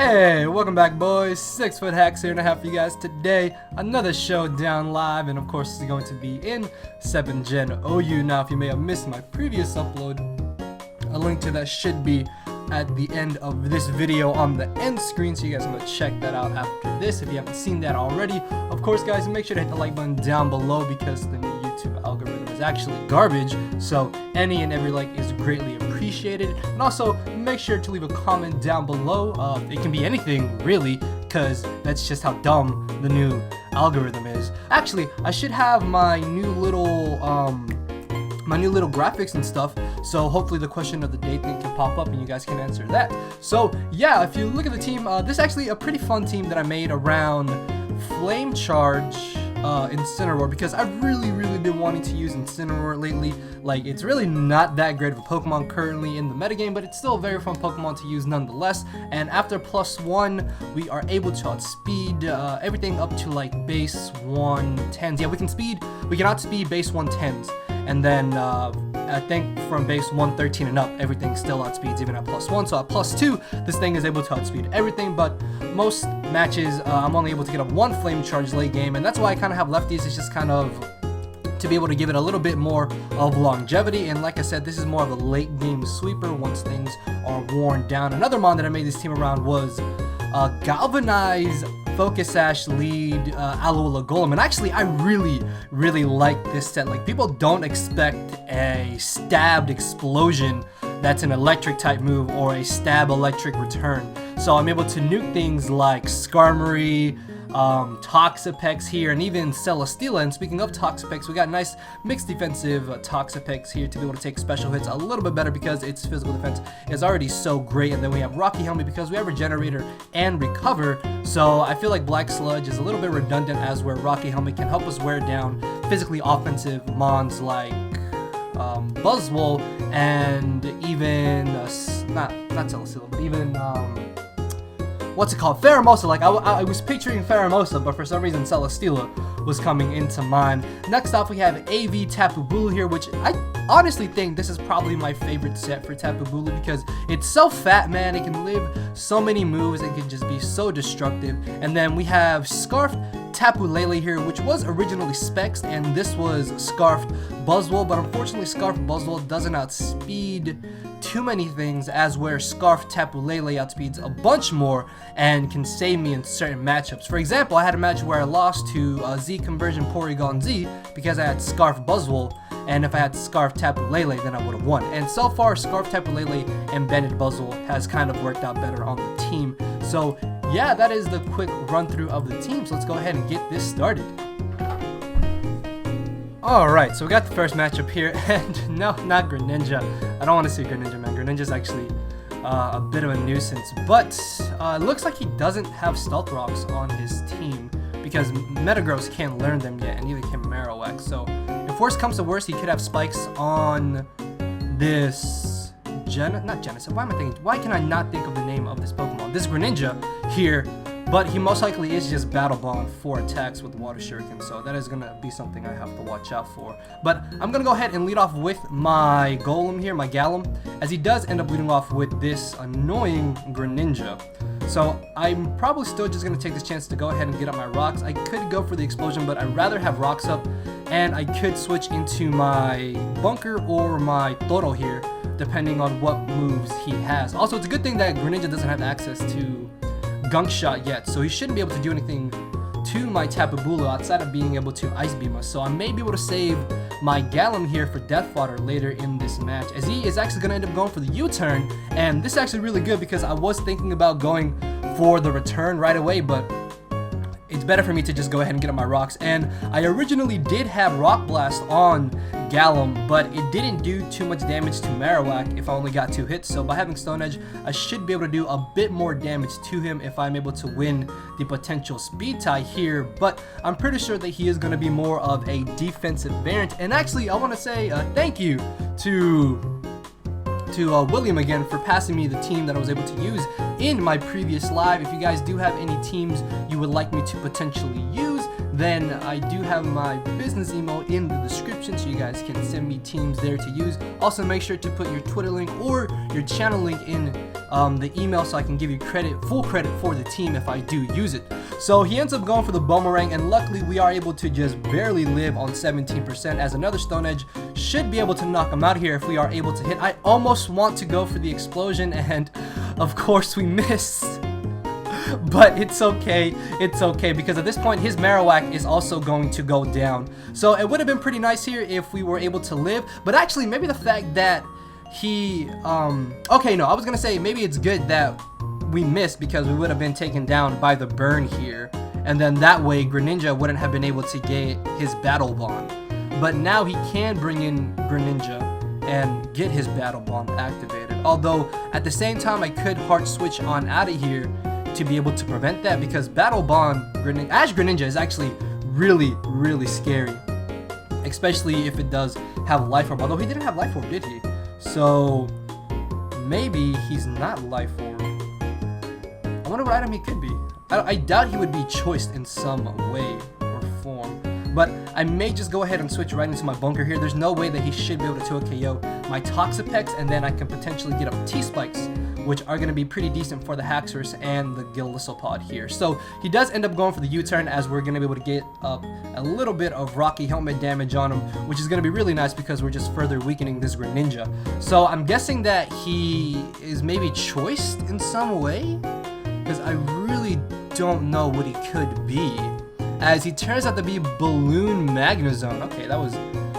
Hey, welcome back, boys. 6 Foot Hacks here and I have for you guys today another Showdown live, and of course this is going to be in 7th Gen OU. Now, if you may have missed my previous upload, a link to that should be at the end of this video on the end screen, so you guys can check that out after this if you haven't seen that already. Of course, guys, make sure to hit the like button down below because the new YouTube algorithm is actually garbage, so any and every like is greatly appreciated. And also make sure to leave a comment down below. It can be anything really, because that's just how dumb the new algorithm is. Actually, I should have my new little graphics and stuff, so hopefully the question of the day thing can pop up and you guys can answer that. So yeah, if you look at the team, this is actually a pretty fun team that I made around Flame Charge Incineroar, because I've really been wanting to use Incineroar lately. Like, it's really not that great of a Pokemon currently in the metagame, but it's still a very fun Pokemon to use nonetheless. And after +1, we are able to outspeed everything up to like base 110s. Yeah, we can outspeed base 110s. And then I think from base 113 and up, everything still outspeeds even at +1. So at +2, this thing is able to outspeed everything. But most matches, I'm only able to get up 1 Flame Charge late game, and that's why I kind of have lefties. It's just kind of to be able to give it a little bit more of longevity. And like I said, this is more of a late game sweeper once things are worn down. Another mon that I made this team around was Galvanize, Focus Sash lead Alola Golem. And actually, I really like this set. Like, people don't expect a stabbed explosion that's an electric type move or a stab electric return. So I'm able to nuke things like Skarmory, Toxapex here, and even Celesteela. And speaking of Toxapex, we got nice mixed defensive Toxapex here to be able to take special hits a little bit better because its physical defense is already so great. And then we have Rocky Helmet because we have Regenerator and Recover. So I feel like Black Sludge is a little bit redundant, as where Rocky Helmet can help us wear down physically offensive mons like Buzzwole and even not Celesteela, but even what's it called? Pheromosa. Like, I was picturing Pheromosa, but for some reason Celesteela was coming into mind. Next off, we have AV Tapu Bulu here, which I honestly think this is probably my favorite set for Tapu Bulu because it's so fat, man. It can live so many moves and can just be so destructive. And then we have Scarf Tapu Lele here, which was originally Specs, and this was Scarf Buzzwole, but unfortunately Scarf Buzzwole doesn't outspeed too many things, as where Scarf Tapu Lele outspeeds a bunch more and can save me in certain matchups. For example, I had a match where I lost to Z Conversion Porygon Z because I had Scarf Buzzwole, and if I had Scarf Tapu Lele, then I would have won. And so far, Scarf Tapu Lele and Banded Buzzwole has kind of worked out better on the team. So yeah, that is the quick run through of the team. So let's go ahead and get this started. Alright, so we got the first matchup here, and no, not Greninja. I don't want to see Greninja, man. Greninja's actually a bit of a nuisance, but it looks like he doesn't have Stealth Rocks on his team because Metagross can't learn them yet, and neither can Marowak. So if worst comes to worst, he could have Spikes on this not Genesis. Why can I not think of the name of this Pokemon? This Greninja here. But he most likely is just Battle Bond for attacks with Water Shuriken, so that is going to be something I have to watch out for. But I'm going to go ahead and lead off with my Golem here, my Galem, as he does end up leading off with this annoying Greninja. So I'm probably still just going to take this chance to go ahead and get up my rocks. I could go for the explosion, but I'd rather have rocks up, and I could switch into my Bunker or my Toro here, depending on what moves he has. Also, it's a good thing that Greninja doesn't have access to Gunk Shot yet, so he shouldn't be able to do anything to my Tapu Bulu outside of being able to Ice Beam us. So I may be able to save my Galem here for Death Fodder later in this match, as he is actually going to end up going for the U-turn. And this is actually really good because I was thinking about going for the return right away, but it's better for me to just go ahead and get up my rocks. And I originally did have Rock Blast on Galem, but it didn't do too much damage to Marowak if I only got 2 hits. So by having Stone Edge, I should be able to do a bit more damage to him if I'm able to win the potential speed tie here. But I'm pretty sure that he is going to be more of a defensive variant. And actually, I want to say thank you to William again for passing me the team that I was able to use in my previous live. If you guys do have any teams you would like me to potentially use, then I do have my business email in the description, so you guys can send me teams there to use. Also, make sure to put your Twitter link or your channel link in the email so I can give you full credit for the team if I do use it. So he ends up going for the Boomerang, and luckily we are able to just barely live on 17%, as another Stone Edge should be able to knock him out here if we are able to hit. I almost want to go for the Explosion, and of course we missed. But it's okay, because at this point his Marowak is also going to go down. So it would have been pretty nice here if we were able to live, but actually maybe the fact that he, okay, no, I was gonna say maybe it's good that we missed, because we would have been taken down by the burn here, and then that way Greninja wouldn't have been able to get his Battle Bond. But now he can bring in Greninja and get his Battle Bond activated, although at the same time I could hard switch on out of here to be able to prevent that, because Battle Bond Ash Greninja is actually really scary, especially if it does have Life Orb, although he didn't have Life Orb, did he? So maybe he's not Life Orb. I wonder what item he could be. I doubt he would be choiced in some way or form, but I may just go ahead and switch right into my bunker here. There's no way that he should be able to 2-KO my Toxapex, and then I can potentially get up T-Spikes, which are going to be pretty decent for the Haxorus and the Gillisopod here. So he does end up going for the U-turn, as we're going to be able to get up a little bit of Rocky Helmet damage on him, which is going to be really nice because we're just further weakening this Greninja. So I'm guessing that he is maybe choiced in some way, because I really don't know what he could be, as he turns out to be Balloon Magnezone. Okay, I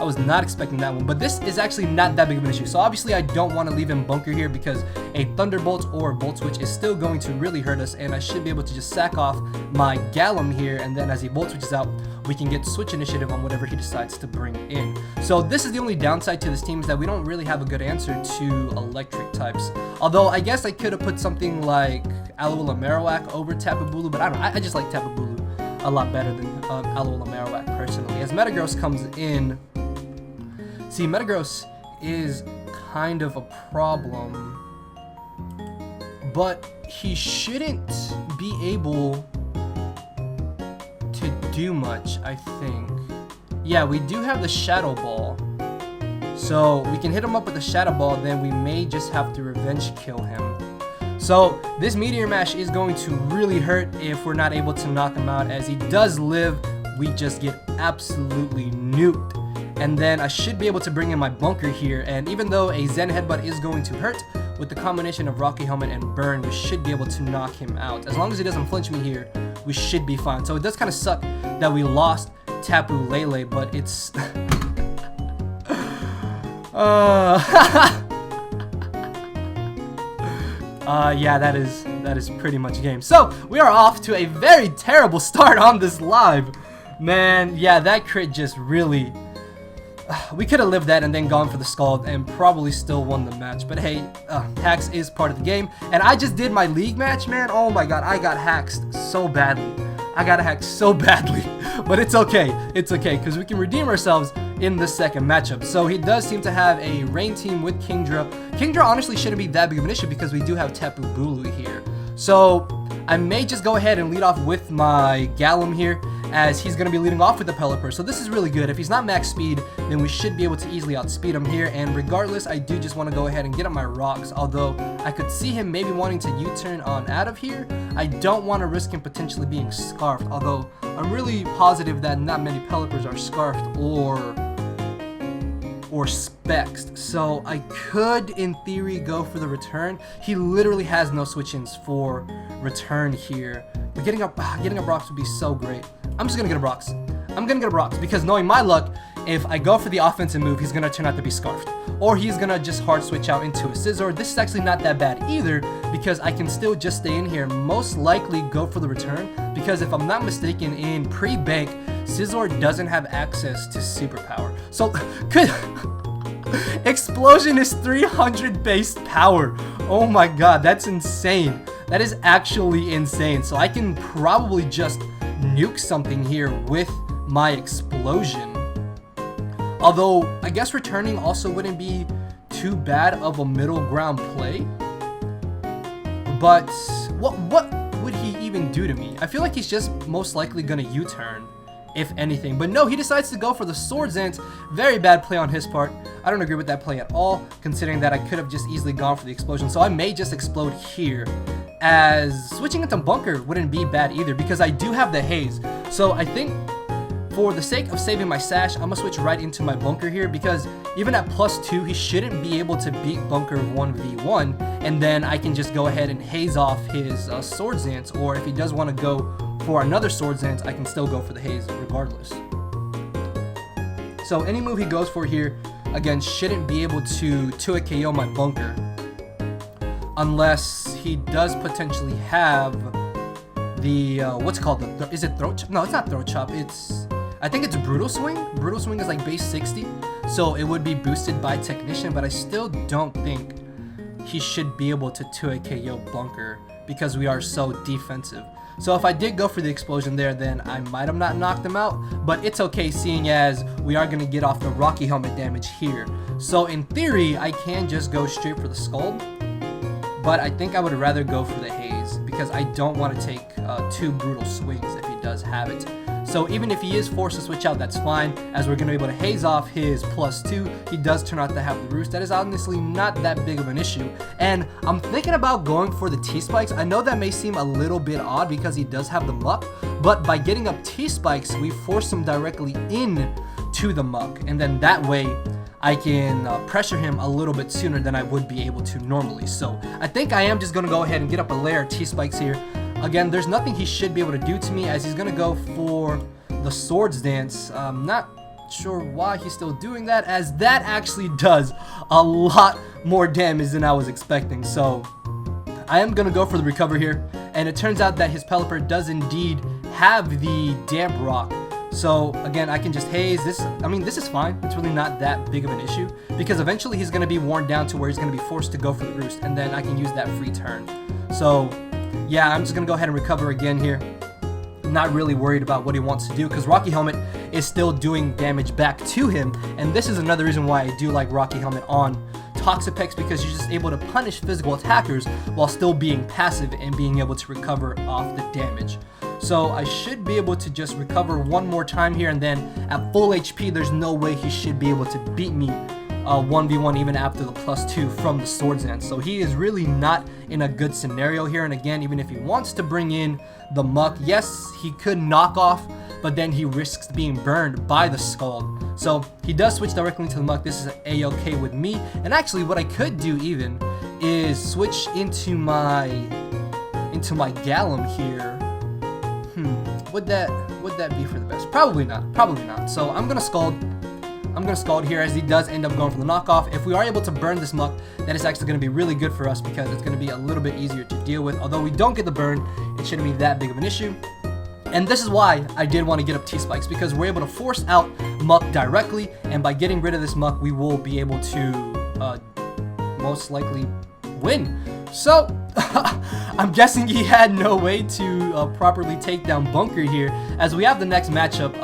was not expecting that one, but this is actually not that big of an issue. So obviously I don't want to leave him bunker here, because a Thunderbolt or Volt Switch is still going to really hurt us, and I should be able to just sack off my Galem here, and then as he Volt Switches out, we can get Switch Initiative on whatever he decides to bring in. So this is the only downside to this team, is that we don't really have a good answer to electric types. Although I guess I could have put something like Alola Marowak over Tapu Bulu, but I don't know, I just like Tapu Bulu a lot better than Alola Marowak personally. As Metagross comes in, see, Metagross is kind of a problem, but he shouldn't be able to do much, I think. Yeah, we do have the Shadow Ball, so we can hit him up with the Shadow Ball, then we may just have to revenge kill him. So this Meteor Mash is going to really hurt if we're not able to knock him out. As he does live, we just get absolutely nuked. And then I should be able to bring in my bunker here, and even though a Zen Headbutt is going to hurt, with the combination of Rocky Helmet and Burn, we should be able to knock him out. As long as he doesn't flinch me here, we should be fine. So it does kind of suck that we lost Tapu Lele, but it's... yeah, that is pretty much game. So we are off to a very terrible start on this live. Man, yeah, that crit just really... we could have lived that and then gone for the Scald and probably still won the match. But hey, hacks is part of the game. And I just did my league match, man. Oh my god, I got hacked so badly. I got hacked so badly. But it's okay. It's okay, because we can redeem ourselves in the second matchup. So he does seem to have a Rain team with Kingdra. Kingdra honestly shouldn't be that big of an issue, because we do have Tapu Bulu here. So I may just go ahead and lead off with my Galem here, as he's going to be leading off with the Pelipper. So this is really good. If he's not max speed, then we should be able to easily outspeed him here. And regardless, I do just want to go ahead and get up my rocks, although I could see him maybe wanting to U-turn on out of here. I don't want to risk him potentially being scarfed, although I'm really positive that not many Pelippers are scarfed or spexed. So I could, in theory, go for the return. He literally has no switch-ins for return here. But getting up rocks would be so great. I'm just gonna get a rocks. I'm gonna get a rocks, because knowing my luck, if I go for the offensive move, he's gonna turn out to be scarfed, or he's gonna just hard switch out into a Scizor. This is actually not that bad either, because I can still just stay in here, most likely go for the return, because if I'm not mistaken, in pre-bank, Scizor doesn't have access to superpower. So could Explosion is 300 base power. Oh my god, that's insane. That is actually insane. So I can probably just nuke something here with my Explosion. Although I guess returning also wouldn't be too bad of a middle ground play. But what would he even do to me? I feel like he's just most likely gonna U-turn, if anything. But no, he decides to go for the Swords Dance. Very bad play on his part. I don't agree with that play at all, considering that I could have just easily gone for the explosion. So I may just explode here, as switching into bunker wouldn't be bad either, because I do have the haze. So I think for the sake of saving my sash, I'm gonna switch right into my bunker here, because even at +2, he shouldn't be able to beat bunker 1v1, and then I can just go ahead and haze off his Swords Dance, or if he does want to go for another Swords Dance, I can still go for the haze regardless. So any move he goes for here, again, shouldn't be able to 2-hit KO my bunker, unless he does potentially have the, what's it called, is it Throat Chop? No, it's not Throat Chop, I think it's Brutal Swing. Brutal Swing is like base 60, so it would be boosted by Technician, but I still don't think he should be able to 2-hit KO bunker, because we are so defensive. So if I did go for the explosion there, then I might have not knocked him out, but it's okay, seeing as we are going to get off the Rocky Helmet damage here. So in theory, I can just go straight for the Scald, but I think I would rather go for the haze, because I don't want to take 2 brutal swings if he does have it. So even if he is forced to switch out, that's fine, as we're going to be able to haze off his +2. He does turn out to have the roost. That is honestly not that big of an issue. And I'm thinking about going for the T-Spikes. I know that may seem a little bit odd because he does have the Muck, but by getting up T-Spikes, we force him directly in to the Muck, and then that way I can pressure him a little bit sooner than I would be able to normally. So I think I am just going to go ahead and get up a layer of T-Spikes here. Again, there's nothing he should be able to do to me, as he's going to go for the Swords Dance. I'm not sure why he's still doing that, as that actually does a lot more damage than I was expecting. So I am going to go for the recover here, and it turns out that his Pelipper does indeed have the Damp Rock. So again, I can just haze this. I mean, this is fine. It's really not that big of an issue, because eventually he's going to be worn down to where he's going to be forced to go for the roost, and then I can use that free turn. So yeah, I'm just going to go ahead and recover again here. I'm not really worried about what he wants to do, because Rocky Helmet is still doing damage back to him, and this is another reason why I do like Rocky Helmet on Toxapex, because you're just able to punish physical attackers while still being passive and being able to recover off the damage. So I should be able to just recover one more time here, and then at full HP, there's no way he should be able to beat me 1v1 even after the +2 from the Swords Dance. So he is really not in a good scenario here. And again, even if he wants to bring in the Muck, yes, he could knock off, but then he risks being burned by the Scald. So he does switch directly into the Muck. This is A-okay with me. And actually, what I could do even is switch into my Galem here. Would that be for the best? Probably not. So I'm gonna Scald here, as he does end up going for the knockoff. If we are able to burn this Muck, that is actually going to be really good for us, because it's going to be a little bit easier to deal with. Although we don't get the burn, it shouldn't be that big of an issue. And this is why I did want to get up T-Spikes, because we're able to force out Muck directly, and by getting rid of this Muck, we will be able to most likely win. So I'm guessing he had no way to properly take down Bunker here, as we have the next matchup,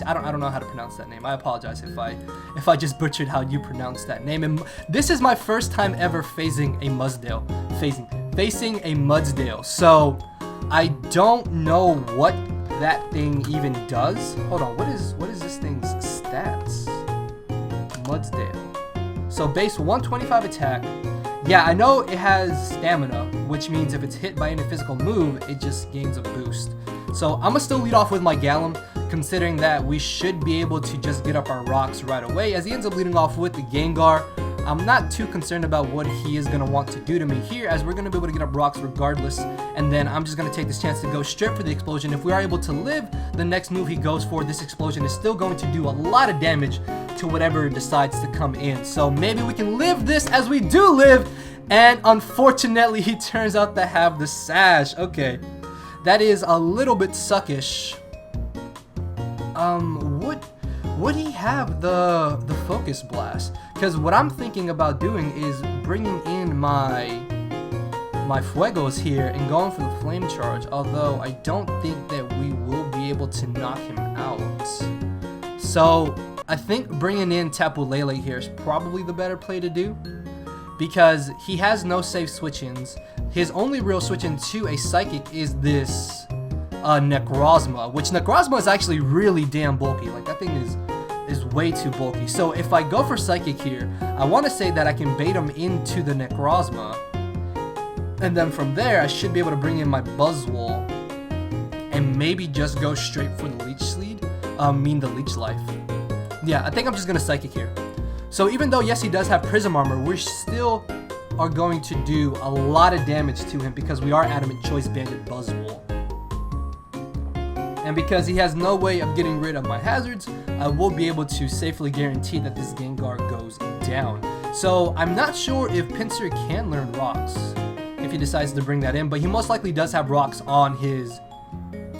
I don't know how to pronounce that name. I apologize if I just butchered how you pronounce that name. And this is my first time ever facing a Mudsdale. Facing a Mudsdale. So I don't know what that thing even does. Hold on, what is this thing's stats? Mudsdale. So base 125 attack. Yeah, I know it has stamina, which means if it's hit by any physical move, it just gains a boost. So I'm gonna still lead off with my Galem, considering that we should be able to just get up our rocks right away, as he ends up leading off with the Gengar. I'm not too concerned about what he is going to want to do to me here, as we're going to be able to get up rocks regardless, and then I'm just going to take this chance to go straight for the explosion. If we are able to live the next move he goes for, this explosion is still going to do a lot of damage to whatever decides to come in. So maybe we can live this, as we do live, and unfortunately he turns out to have the Sash. Okay, that is a little bit suckish. Would he have the Focus Blast? Because what I'm thinking about doing is bringing in my Fuegos here and going for the Flame Charge, although I don't think that we will be able to knock him out. So I think bringing in Tapu Lele here is probably the better play to do, because he has no safe switch-ins. His only real switch-in to a Psychic is this Necrozma, which Necrozma is actually really damn bulky. Like, that thing is way too bulky. So if I go for Psychic here, I want to say that I can bait him into the Necrozma, and then from there I should be able to bring in my Buzzwole and maybe just go straight for the Leech Seed, the Leech Life. Yeah, I think I'm just gonna Psychic here. So even though, yes, he does have Prism Armor, we still are going to do a lot of damage to him because we are Adamant Choice Banded Buzzwole. And because he has no way of getting rid of my hazards, I will be able to safely guarantee that this Gengar goes down. So I'm not sure if Pinsir can learn Rocks if he decides to bring that in, but he most likely does have Rocks on his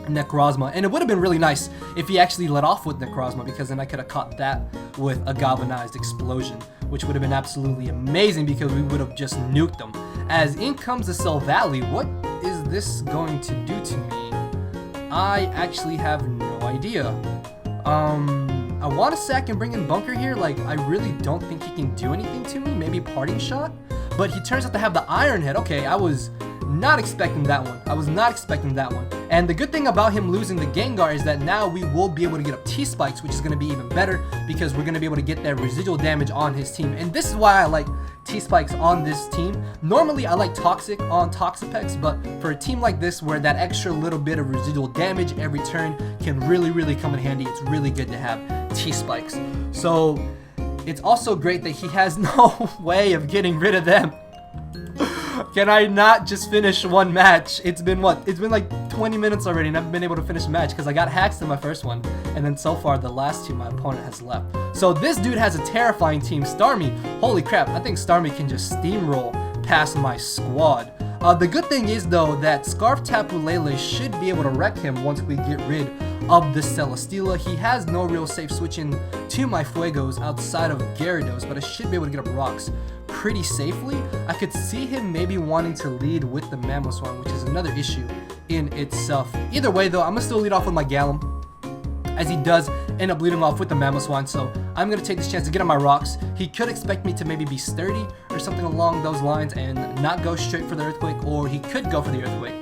Necrozma, and it would have been really nice if he actually let off with Necrozma, because then I could have caught that with a Galvanized Explosion, which would have been absolutely amazing because we would have just nuked them. As in comes the Cell Valley. What is this going to do to me? I actually have no idea. I want to say I can bring in Bunker here. Like, I really don't think he can do anything to me. Maybe Parting Shot, but he turns out to have the Iron Head. Okay, I was not expecting that one. And the good thing about him losing the Gengar is that now we will be able to get up T-Spikes, which is going to be even better because we're going to be able to get that residual damage on his team. And this is why I like T-Spikes on this team. Normally I like Toxic on Toxapex, but for a team like this where that extra little bit of residual damage every turn can really come in handy, it's really good to have T-Spikes. So it's also great that he has no way of getting rid of them. Can I not just finish one match? It's been what? It's been like 20 minutes already and I haven't been able to finish a match because I got hacks in my first one, and then so far the last two my opponent has left. So this dude has a terrifying team. Starmie, holy crap, I think Starmie can just steamroll past my squad. The good thing is though that Scarf Tapu Lele should be able to wreck him once we get rid of the Celesteela. He has no real safe switch in to my Fuegos outside of Gyarados, but I should be able to get up Rocks pretty safely. I could see him maybe wanting to lead with the Mamoswine, which is another issue in itself. Either way though, I'm gonna still lead off with my Galem, as he does end up leading off with the Mamoswine, so I'm gonna take this chance to get on my Rocks. He could expect me to maybe be sturdy or something along those lines and not go straight for the Earthquake, or he could go for the Earthquake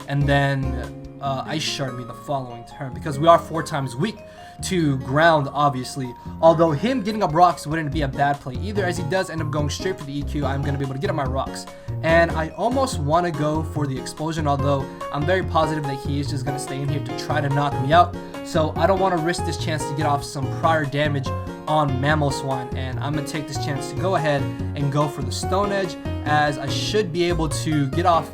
and then Ice Shard me the following turn, because we are 4 times weak to ground, obviously. Although him getting up Rocks wouldn't be a bad play either, as he does end up going straight for the EQ. I'm going to be able to get up my Rocks. And I almost want to go for the Explosion, although I'm very positive that he is just going to stay in here to try to knock me out. So I don't want to risk this chance to get off some prior damage on Mamoswine, and I'm going to take this chance to go ahead and go for the Stone Edge, as I should be able to get off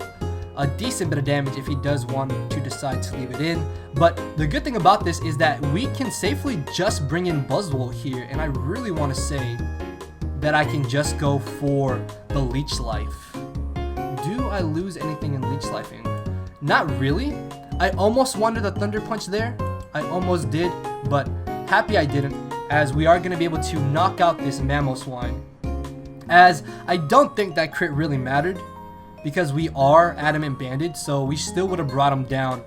a decent bit of damage if he does want to decide to leave it in. But the good thing about this is that we can safely just bring in Buzzwole here, and I really want to say that I can just go for the Leech Life. Do I lose anything in Leech Lifing? Not really. I almost wanted a Thunder Punch there. I almost did, but happy I didn't, as we are going to be able to knock out this Mamoswine. As I don't think that crit really mattered, because we are Adamant Banded, so we still would have brought him down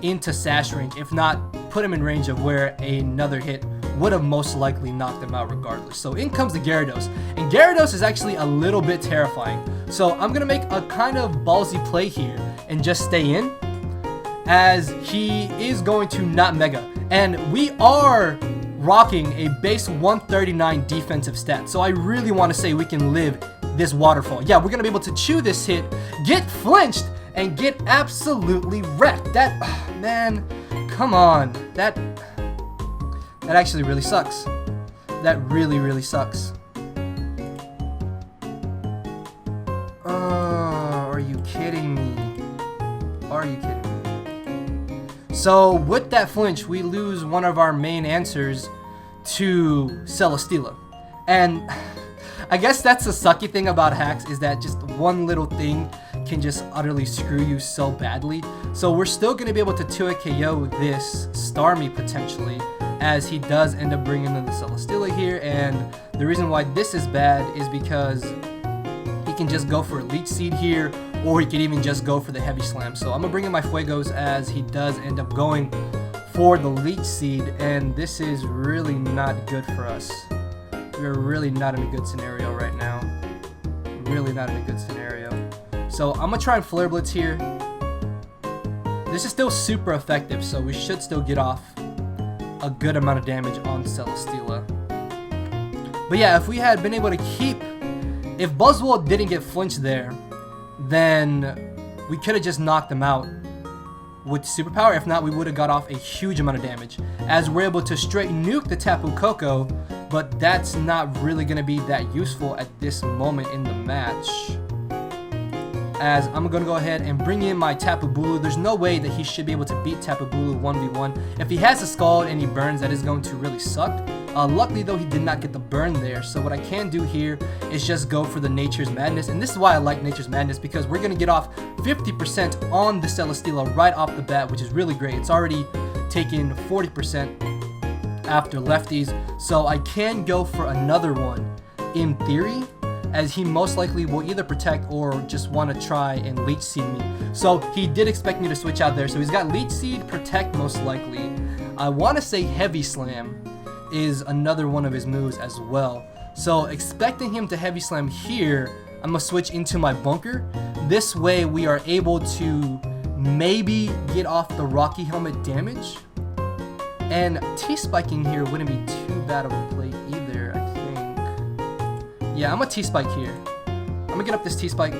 into Sash range, if not put him in range of where another hit would have most likely knocked him out regardless. So in comes the Gyarados, and Gyarados is actually a little bit terrifying. So I'm going to make a kind of ballsy play here and just stay in, as he is going to not Mega. And we are rocking a base 139 defensive stat, so I really want to say we can live this waterfall. Yeah, we're gonna be able to chew this hit, get flinched, and get absolutely wrecked. That, man, come on. That actually really sucks. That really sucks. Are you kidding me? Are you kidding me? So with that flinch, we lose one of our main answers to Celesteela. And I guess that's the sucky thing about hacks, is that just one little thing can just utterly screw you so badly. So we're still going to be able to 2-hit KO this Starmie potentially, as he does end up bringing in the Celesteela here. And the reason why this is bad is because he can just go for a Leech Seed here, or he could even just go for the Heavy Slam. So I'm going to bring in my Fuegos, as he does end up going for the Leech Seed, and this is really not good for us. We're really not in a good scenario right now. Really not in a good scenario. So I'm going to try and Flare Blitz here. This is still super effective, so we should still get off a good amount of damage on Celesteela. But yeah, if we had been able to keep... If Buzzwole didn't get flinched there, then we could have just knocked him out with Superpower. If not, we would have got off a huge amount of damage, as we're able to straight nuke the Tapu Koko, but that's not really going to be that useful at this moment in the match. As I'm going to go ahead and bring in my Tapu Bulu. There's no way that he should be able to beat Tapu Bulu 1v1. If he has a Scald and he burns, that is going to really suck. Luckily though, he did not get the burn there, so what I can do here is just go for the Nature's Madness, and this is why I like Nature's Madness, because we're going to get off 50% on the Celesteela right off the bat, which is really great. It's already taken 40% after lefties, so I can go for another one in theory, as he most likely will either protect or just want to try and Leech Seed me. So he did expect me to switch out there, so he's got Leech Seed, Protect most likely. I want to say Heavy Slam is another one of his moves as well. So expecting him to Heavy Slam here, I'm going to switch into my Bunker. This way we are able to maybe get off the Rocky Helmet damage. And T-Spiking here wouldn't be too bad of a play either, I think. Yeah, I'm going to T-Spike here. I'm going to get up this T-Spike.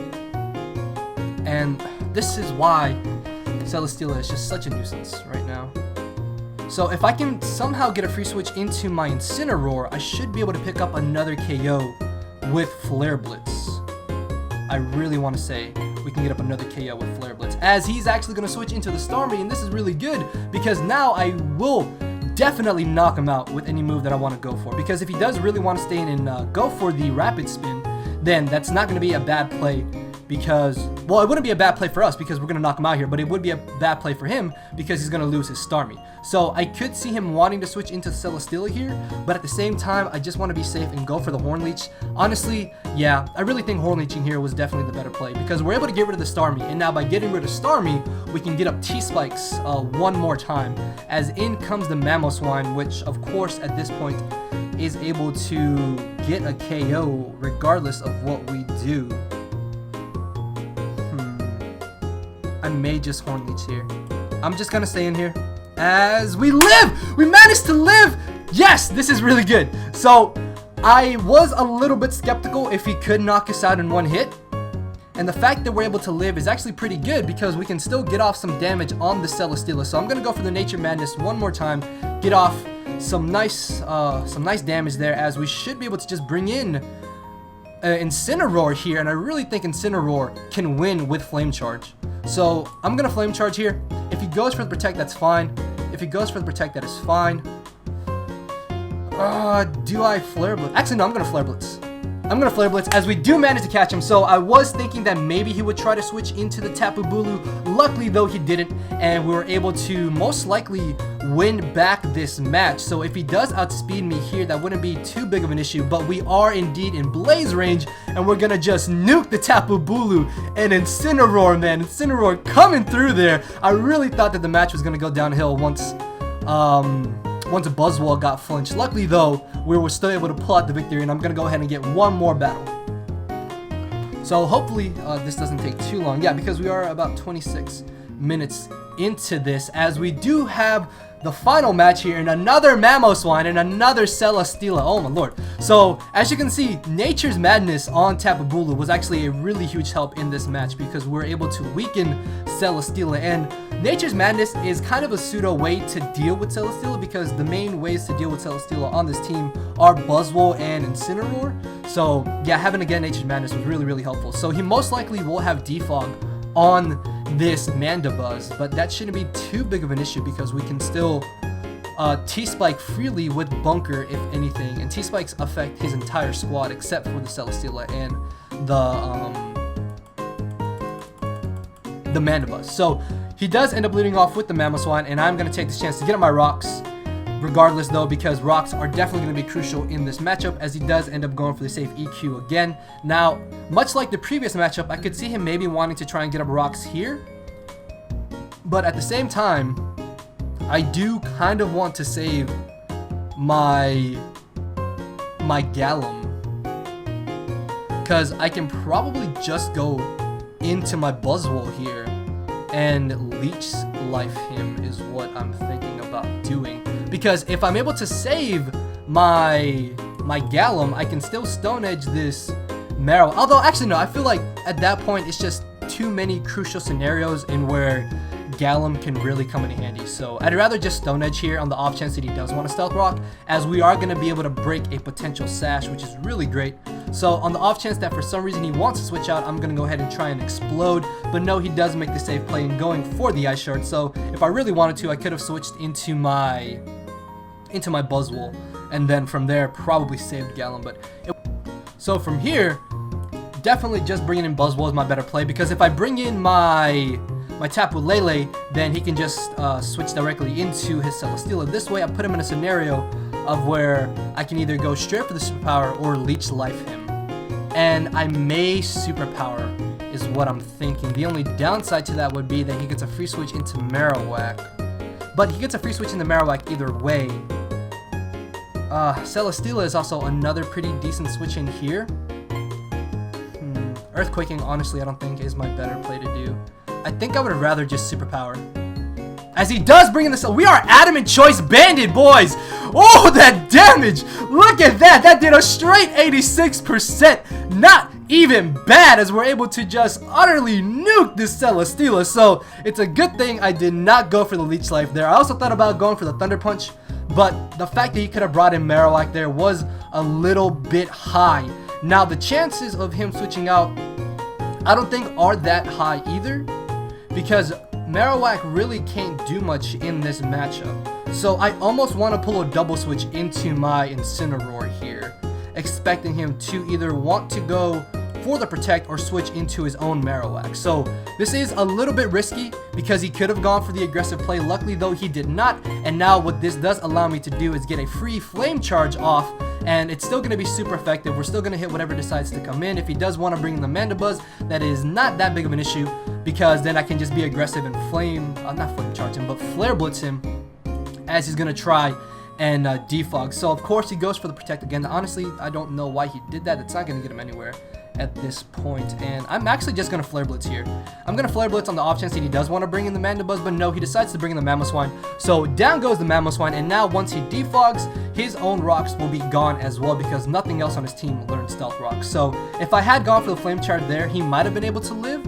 And this is why Celesteela is just such a nuisance right now. So if I can somehow get a free switch into my Incineroar, I should be able to pick up another KO with Flare Blitz. I really want to say we can get up another KO with Flare Blitz, as he's actually going to switch into the Starmie, and this is really good because now I will definitely knock him out with any move that I want to go for. Because if he does really want to stay in and go for the Rapid Spin, then that's not going to be a bad play. Because, well, it wouldn't be a bad play for us because we're going to knock him out here, but it would be a bad play for him because he's going to lose his Starmie. So I could see him wanting to switch into Celesteela here, but at the same time, I just want to be safe and go for the Horn Leech. Honestly, yeah, I really think Horn Leeching here was definitely the better play because we're able to get rid of the Starmie, and now by getting rid of Starmie, we can get up T-Spikes one more time, as in comes the Mamoswine, which of course at this point is able to get a KO regardless of what we do. I may just Horn Leech here. I'm just gonna stay in here. As we live! We managed to live! Yes, this is really good. So, I was a little bit skeptical if he could knock us out in one hit. And the fact that we're able to live is actually pretty good because we can still get off some damage on the Celesteela. So I'm gonna go for the Nature Madness one more time. Get off some nice damage there, as we should be able to just bring in Incineroar here. And I really think Incineroar can win with Flame Charge. So I'm gonna Flame Charge here. If he goes for the Protect, that's fine. If he goes for the Protect, that is fine. Do I Flare Blitz? Actually, no, I'm gonna Flare Blitz. I'm gonna Flare Blitz, as we do manage to catch him. So I was thinking that maybe he would try to switch into the Tapu Bulu. Luckily though, he didn't, and we were able to most likely win back this match. So if he does outspeed me here, that wouldn't be too big of an issue, but we are indeed in Blaze range, and we're gonna just nuke the Tapu Bulu. And Incineroar, man, Incineroar coming through there. I really thought that the match was gonna go downhill once a Buzzwole got flinched. Luckily though, we were still able to pull out the victory, and I'm gonna go ahead and get one more battle. So hopefully this doesn't take too long. Yeah, because we are about 26 minutes into this, as we do have the final match here, and another Mamoswine and another Celesteela. Oh my lord. So as you can see, Nature's Madness on Tapu Bulu was actually a really huge help in this match because we're able to weaken Celesteela. And Nature's Madness is kind of a pseudo way to deal with Celesteela, because the main ways to deal with Celesteela on this team are Buzzwole and Incineroar. So yeah, having again Nature's Madness was really helpful. So he most likely will have Defog on this Mandibuzz, but that shouldn't be too big of an issue because we can still T-Spike freely with Bunker if anything, and T-Spikes affect his entire squad except for the Celesteela and the Mandibuzz. So he does end up leading off with the Mamoswine, and I'm going to take this chance to get up my Rocks regardless though, because Rocks are definitely going to be crucial in this matchup, as he does end up going for the safe EQ again. Now, much like the previous matchup, I could see him maybe wanting to try and get up Rocks here, but at the same time, I do kind of want to save my Galem, because I can probably just go into my Buzzwole here and life him is what I'm thinking about doing. Because if I'm able to save my Galem, I can still Stone Edge this Marrow. Although, actually, no, I feel like at that point it's just too many crucial scenarios in where Galem can really come in handy. So I'd rather just Stone Edge here on the off chance that he does want to Stealth Rock, as we are going to be able to break a potential Sash, which is really great. So on the off chance that for some reason he wants to switch out, I'm going to go ahead and try and Explode. But no, he does make the safe play in going for the Ice Shard. So if I really wanted to, I could have switched into my Buzzwole, and then from there probably saved Galem. So from here, definitely just bringing in Buzzwole is my better play, because if I bring in my Tapu Lele, then he can just switch directly into his Celesteela. This way I put him in a scenario of where I can either go straight for the superpower or Leech Life him. And I may superpower is what I'm thinking. The only downside to that would be that he gets a free switch into Marowak. But he gets a free switch into Marowak either way. Celesteela is also another pretty decent switch in here. Earthquaking, honestly, I don't think is my better play to do. I think I would rather just superpower. As he does bring in the cell. We are Adamant Choice Banded, boys! Oh, that damage! Look at that! That did a straight 86%! Not even bad, as we're able to just utterly nuke this Celesteela. So, it's a good thing I did not go for the Leech Life there. I also thought about going for the Thunder Punch, but the fact that he could have brought in Marowak there was a little bit high. Now, the chances of him switching out, I don't think are that high either, because Marowak really can't do much in this matchup. So I almost want to pull a double switch into my Incineroar here, expecting him to either want to go for the Protect or switch into his own Marowak. So this is a little bit risky because he could have gone for the aggressive play. Luckily though, he did not. And now what this does allow me to do is get a free Flame Charge off, and it's still going to be super effective. We're still going to hit whatever decides to come in. If he does want to bring in the Mandibuzz, that is not that big of an issue, because then I can just be aggressive and not Flame Charge him, but Flare Blitz him, as he's going to try and defog. So of course he goes for the Protect again. Honestly, I don't know why he did that. It's not going to get him anywhere at this point, and I'm actually just going to Flare Blitz here. I'm going to Flare Blitz on the off chance that he does want to bring in the Mandibuzz, but no, he decides to bring in the Mamoswine. So down goes the Mamoswine, and now once he defogs, his own rocks will be gone as well, because nothing else on his team learned Stealth Rock. So if I had gone for the Flame Charge there, he might have been able to live,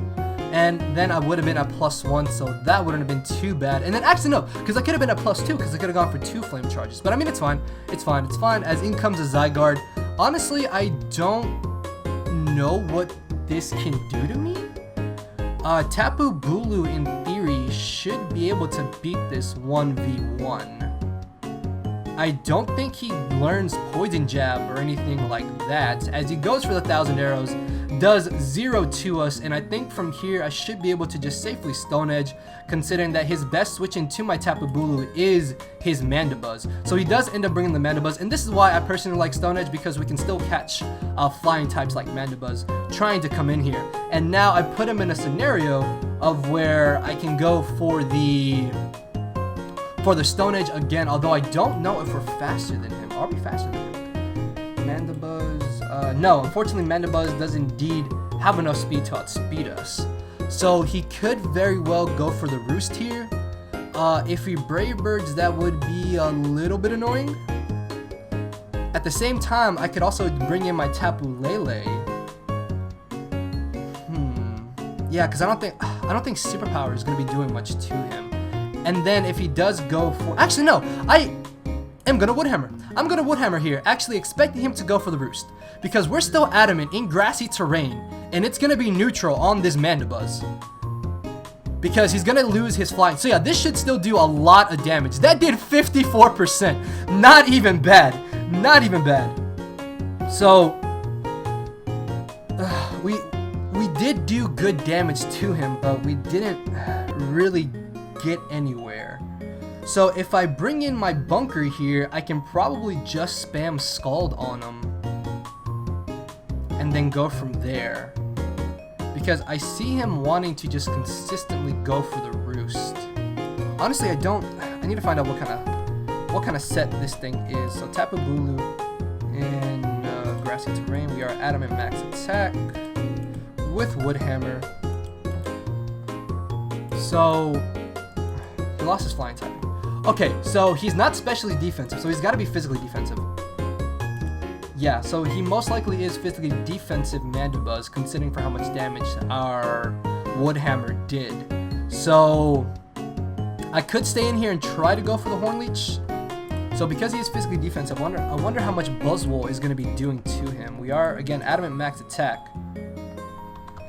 and then I would have been at +1, so that wouldn't have been too bad. And then actually no, because I could have been at +2, because I could have gone for 2 Flame Charges. But I mean, it's fine. It's fine. It's fine. As in comes a Zygarde. Honestly, I don't know what this can do to me. Tapu Bulu in theory should be able to beat this 1v1. I don't think he learns Poison Jab or anything like that, as he goes for the 1,000 arrows, does 0 to us, and I think from here I should be able to just safely Stone Edge, considering that his best switch into my Tapu Bulu is his Mandibuzz. So he does end up bringing the Mandibuzz, and this is why I personally like Stone Edge, because we can still catch flying types like Mandibuzz trying to come in here. And now I put him in a scenario of where I can go for the Stone Edge again, although I don't know if we're faster than him. Are we faster than him? Mandibuzz, no, unfortunately Mandibuzz does indeed have enough speed to outspeed us. So he could very well go for the Roost here. If he Brave Birds, that would be a little bit annoying. At the same time, I could also bring in my Tapu Lele. Yeah, because I don't think Superpower is going to be doing much to him. And then if he does go for... Actually, no. I am going to Woodhammer. I'm going to Woodhammer here, actually expecting him to go for the Roost. Because we're still Adamant in grassy terrain, and it's going to be neutral on this Mandibuzz. Because he's going to lose his flying. So yeah, this should still do a lot of damage. That did 54%. Not even bad. Not even bad. So, we did do good damage to him, but we didn't really get anywhere. So if I bring in my Bunker here, I can probably just spam Scald on him and then go from there, because I see him wanting to just consistently go for the Roost. Honestly, I need to find out what kind of set this thing is. So Tapu Bulu in grassy terrain, we are Adamant max attack with Woodhammer. So he lost his flying type. Okay, so he's not specially defensive, so he's got to be physically defensive. Yeah, so he most likely is physically defensive Mandibuzz, considering for how much damage our Wood Hammer did. So I could stay in here and try to go for the Horn Leech. So because he is physically defensive, I wonder how much Buzzwole is going to be doing to him. We are, again, Adamant Max Attack.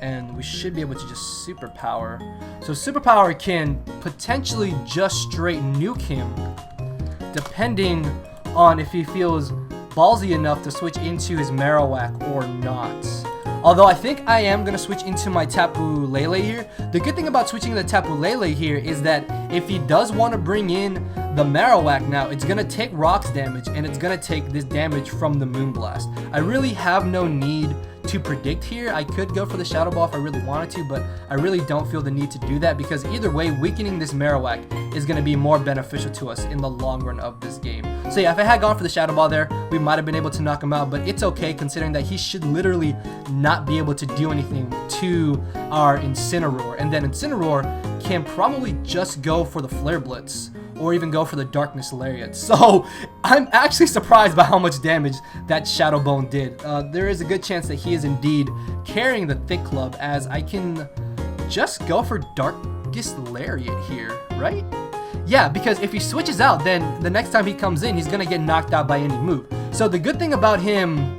And we should be able to just Superpower. So Superpower can potentially just straight nuke him, depending on if he feels ballsy enough to switch into his Marowak or not. Although I think I am going to switch into my Tapu Lele here. The good thing about switching the Tapu Lele here is that if he does want to bring in the Marowak now, it's going to take rocks damage and it's going to take this damage from the Moonblast. I really have no need to predict here. I could go for the Shadow Ball if I really wanted to, but I really don't feel the need to do that because either way, weakening this Marowak is going to be more beneficial to us in the long run of this game. So yeah, if I had gone for the Shadow Ball there, we might have been able to knock him out, but it's okay considering that he should literally not be able to do anything to our Incineroar. And then Incineroar can probably just go for the Flare Blitz or even go for the Darkness Lariat. So I'm actually surprised by how much damage that Shadow Bone did. There is a good chance that he is indeed carrying the Thick Club, as I can just go for Darkest Lariat here, right? Yeah, because if he switches out, then the next time he comes in, he's gonna get knocked out by any move. So the good thing about him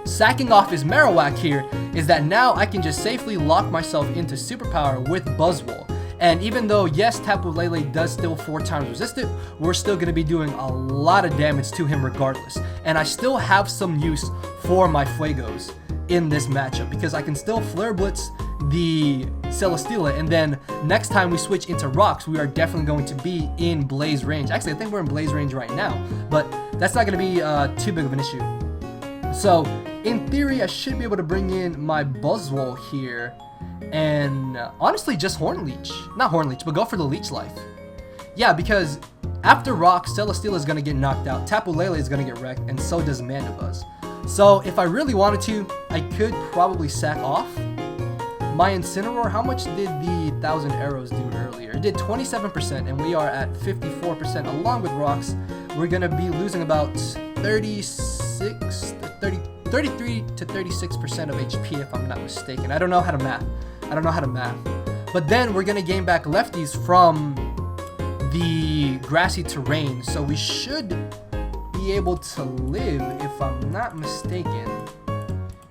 sacking off his Marowak here is that now I can just safely lock myself into Superpower with Buzzwole. And even though, yes, Tapu Lele does still 4 times resist it, we're still going to be doing a lot of damage to him regardless. And I still have some use for my Fuegos in this matchup because I can still Flare Blitz the Celesteela, and then next time we switch into rocks, we are definitely going to be in Blaze range. Actually, I think we're in Blaze range right now, but that's not going to be too big of an issue. So, in theory, I should be able to bring in my Buzzwole here. And honestly, just Horn Leech. Not Horn Leech, but go for the Leech Life. Yeah, because after Rock, Celesteela is going to get knocked out, Tapu Lele is going to get wrecked, and so does Mandibuzz. So if I really wanted to, I could probably sack off my Incineroar. How much did the 1,000 Arrows do earlier? It did 27%, and we are at 54% along with Rocks. We're going to be losing about 33 to 36% of HP if I'm not mistaken. I don't know how to math. But then we're going to gain back lefties from the grassy terrain. So we should be able to live if I'm not mistaken.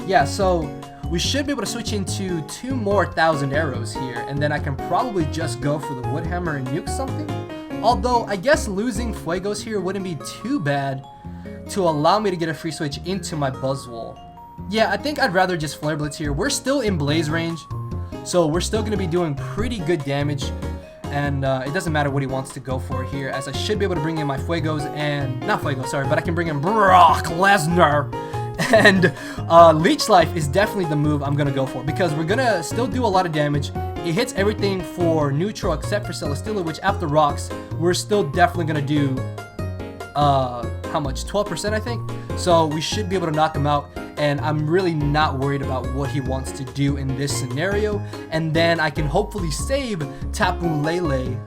Yeah, so we should be able to switch into 2 more 1,000 Arrows here. And then I can probably just go for the Wood Hammer and nuke something. Although I guess losing Fuegos here wouldn't be too bad to allow me to get a free switch into my Buzzwole. Yeah, I think I'd rather just Flare Blitz here. We're still in Blaze range, so we're still going to be doing pretty good damage, and it doesn't matter what he wants to go for here, as I should be able to bring in my Fuegos and... Not Fuego, sorry, but I can bring in Brock Lesnar. And Leech Life is definitely the move I'm going to go for, because we're going to still do a lot of damage. It hits everything for neutral except for Celesteela, which after Rocks, we're still definitely going to do... how much? 12%, I think. So we should be able to knock him out, and I'm really not worried about what he wants to do in this scenario. And then I can hopefully save Tapu Lele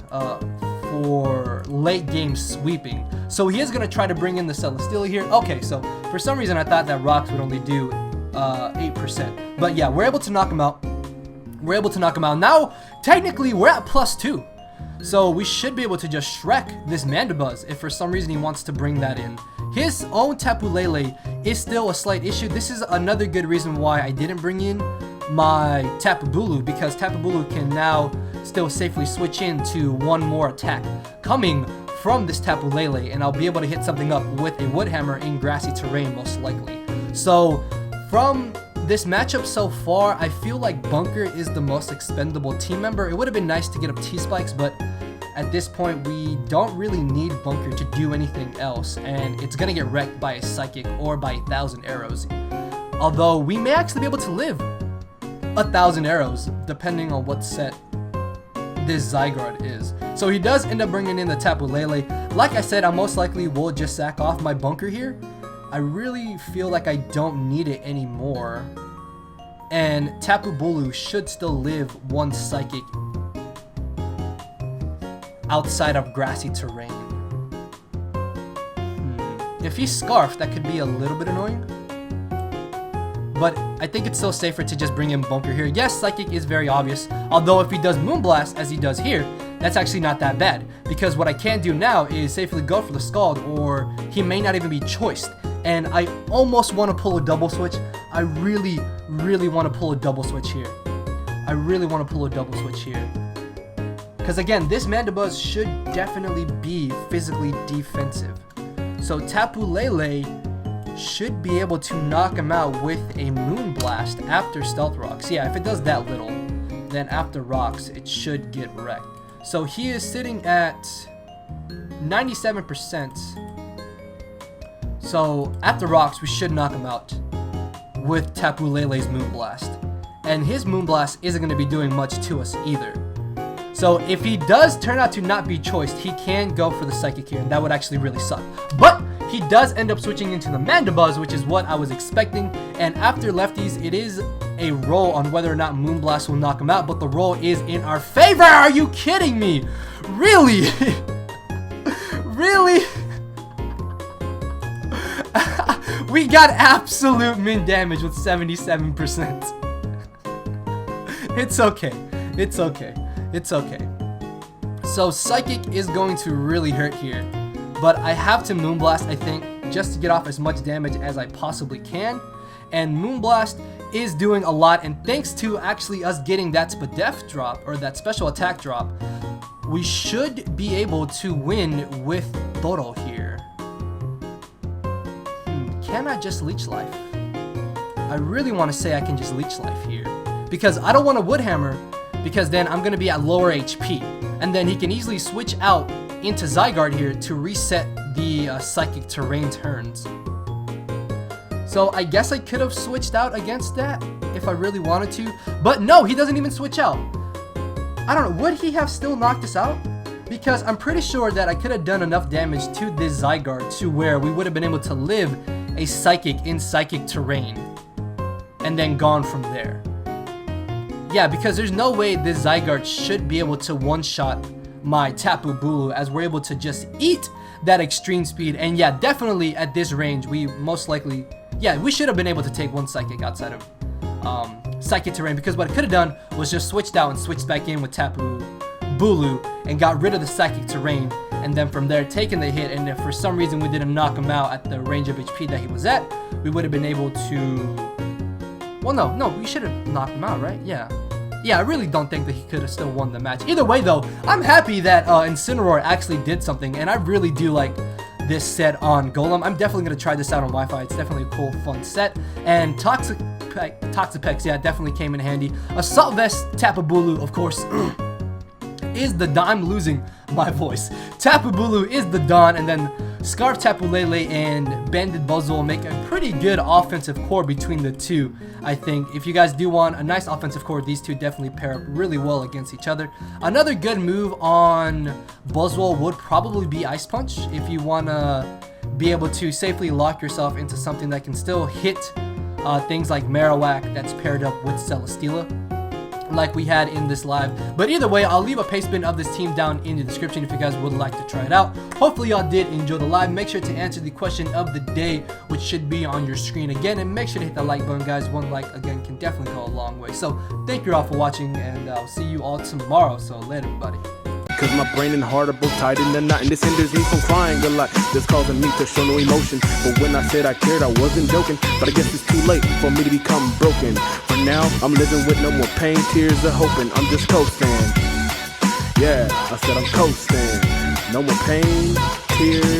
for late game sweeping. So he is going to try to bring in the Celesteela here. Okay, so for some reason I thought that Rocks would only do 8%. But yeah, we're able to knock him out. Now, technically, we're at +2. So we should be able to just Shrek this Mandibuzz if for some reason he wants to bring that in. His own Tapu Lele is still a slight issue. This is another good reason why I didn't bring in my Tapu Bulu, because Tapu Bulu can now still safely switch into 1 more attack coming from this Tapu Lele, and I'll be able to hit something up with a Wood Hammer in grassy terrain most likely. So from this matchup so far, I feel like Bunker is the most expendable team member. It would have been nice to get up T-Spikes, but at this point, we don't really need Bunker to do anything else, and it's going to get wrecked by a Psychic or by 1,000 Arrows. Although, we may actually be able to live 1,000 Arrows, depending on what set this Zygarde is. So he does end up bringing in the Tapu Lele. Like I said, I most likely will just sack off my Bunker here. I really feel like I don't need it anymore. And Tapu Bulu should still live 1 Psychic. outside of grassy terrain. If he's Scarf, that could be a little bit annoying. But I think it's still safer to just bring in Bunker here. Yes, Psychic is very obvious. Although if he does Moonblast, as he does here, that's actually not that bad. Because what I can do now is safely go for the Scald, or he may not even be choiced. And I almost want to pull a double switch. I really, really want to pull a double switch here. I really want to pull a double switch here. Because again, this Mandibuzz should definitely be physically defensive. So Tapu Lele should be able to knock him out with a Moonblast after Stealth Rocks. Yeah, if it does that little, then after Rocks, it should get wrecked. So he is sitting at 97%. So after Rocks, we should knock him out with Tapu Lele's Moonblast. And his Moonblast isn't going to be doing much to us either. So if he does turn out to not be choiced, he can go for the Psychic here, and that would actually really suck. But he does end up switching into the Mandibuzz, which is what I was expecting. And after Lefties, it is a roll on whether or not Moonblast will knock him out, but the roll is in our favor. Are you kidding me? Really? Really? We got absolute min damage with 77%. It's okay. It's okay. It's okay. So Psychic is going to really hurt here. But I have to Moonblast, I think, just to get off as much damage as I possibly can. And Moonblast is doing a lot. And thanks to actually us getting that Spadef drop, or that special attack drop, we should be able to win with Toro here. Can I just Leech Life? I really want to say I can just Leech Life here. Because I don't want to Wood Hammer, because then I'm going to be at lower HP. And then he can easily switch out into Zygarde here to reset the Psychic Terrain turns. So I guess I could have switched out against that if I really wanted to. But no, he doesn't even switch out. I don't know, would he have still knocked us out? Because I'm pretty sure that I could have done enough damage to this Zygarde to where we would have been able to live a Psychic in Psychic Terrain. And then gone from there. Yeah, because there's no way this Zygarde should be able to one-shot my Tapu Bulu, as we're able to just eat that extreme speed. And yeah, definitely at this range, we most likely, yeah, we should have been able to take one Psychic outside of Psychic Terrain, because what I could have done was just switched out and switched back in with Tapu Bulu and got rid of the Psychic Terrain, and then from there taking the hit. And if for some reason we didn't knock him out at the range of HP that he was at, we would have been able to, well, no, we should have knocked him out, right? Yeah, I really don't think that he could have still won the match. Either way, though, I'm happy that Incineroar actually did something, and I really do like this set on Golem. I'm definitely going to try this out on Wi-Fi. It's definitely a cool, fun set. And Toxapex, yeah, definitely came in handy. Assault Vest Tapu Bulu, of course, is the Don. I'm losing my voice. Tapu Bulu is the Don, and then Scarf Tapu Lele and Banded Buzzwole make a pretty good offensive core between the two, I think. If you guys do want a nice offensive core, these two definitely pair up really well against each other. Another good move on Buzzwole would probably be Ice Punch, if you want to be able to safely lock yourself into something that can still hit things like Marowak that's paired up with Celesteela, like we had in this live. But either way, I'll leave a paste bin of this team down in the description if you guys would like to try it out. Hopefully y'all did enjoy the live. Make sure to answer the question of the day, which should be on your screen again, and make sure to hit that like button, guys. One like again can definitely go a long way. So thank you all for watching, and I'll see you all tomorrow. So later, everybody. Cause my brain and heart are both tied in the knot, and this hinders me from crying a lot. This causing me to show no emotion. But when I said I cared, I wasn't joking. But I guess it's too late for me to become broken. For now, I'm living with no more pain, tears, or hoping. I'm just coasting. Yeah, I said I'm coasting. No more pain, tears.